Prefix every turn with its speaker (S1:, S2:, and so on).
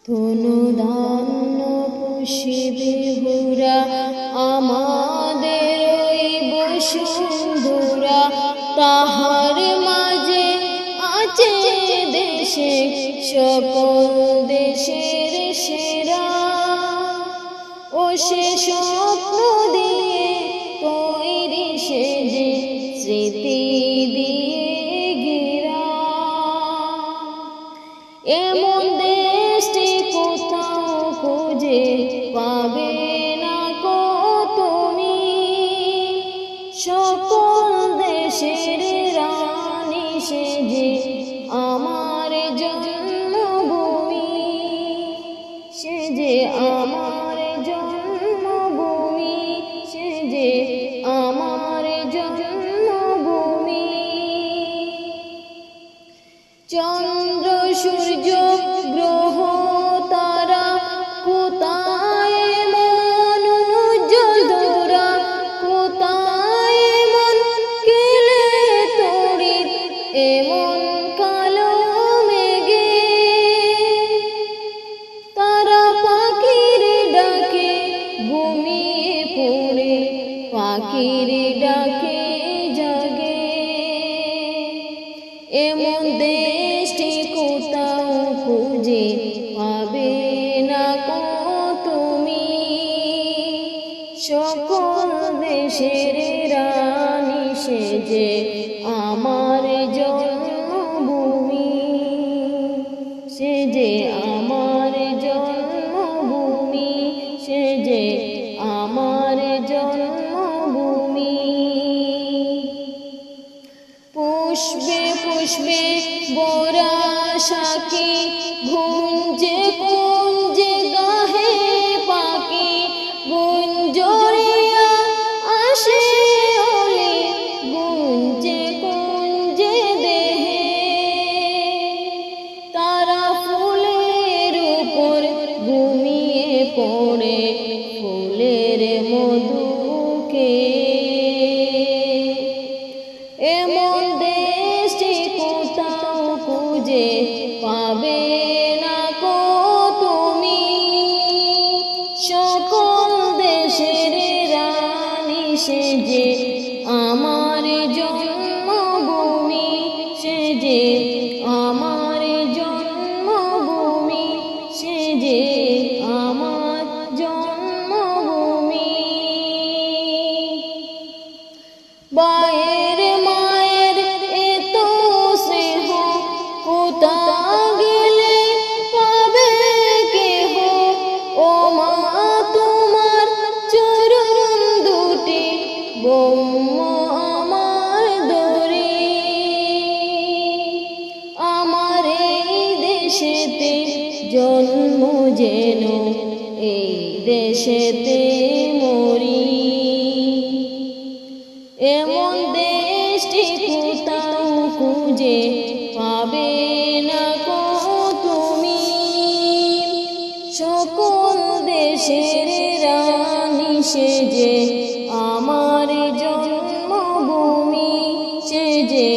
S1: তনুধান্য পুষিবে হুরা আমাদের ওই বসুন্ধরা, তাহার মাঝে আছে দেশে সকল দেশের সেরা। ও সে স্বপ্ন দিয়ে তৈরি সেজে স্মৃতি দিয়ে ঘেরা, এমন দেশটি কোথাও খুঁজে পাবে না কো তুমি। সকল দেশের রানী সেজে আমার জন্মভূমি, সেজে আমার জন্মভূমি, সেজে আমার জন্মভূমি। চন্দ্র সূর্য গ্রহ তারা কোথায় মন উজ্জ্বল ধরা, কোথায় মন কেলে তড়িৎ এমন কালো মেঘে। তারা পাখির ডাকে ঘুমিয়ে পড়ে, পাখির ডাকে জাগে, এমন দেশটি কোথাও খুঁজে পাবে না কো তুমি। সকল দেশের রানী সেজে আমার জন্মভূমি, সেজে আমার জন্মভূমি, সেজে আমার জন্মভূমি। পুষ্পে পুষ্পে বোরা শাকি, গুঞ্জে কুঞ্জে গাহে পাখি, গুঞ্জরিয়া আসে অলি, গুঞ্জে কুঞ্জে দেহে। তারা ফুলের উপর ঘুমিয়ে পড়ে, ফুলের মধুকে। এমন দেশটি কোথাও খুঁজে পাবে না কো তুমি। সকল দেশের রানী সেজে আমার জন্মভূমি, সেজে আমার জন্মভূমি, সেজে আমার জন্মভূমি। বায়ের মায়ের এত স্নেহ কোথা গেলে পাবে কেহ, ও মা তোমার চরণ দুটি ব্রহ্ম আমার ধরি। আমার এই দেশেতে জন্ম যেন এই দেশেতে মরি, এমন দেশটি কোথাও খুঁজে পাবে না কো তুমি। সকল দেশের রানী সেজে আমার জন্মভূমি, সেজে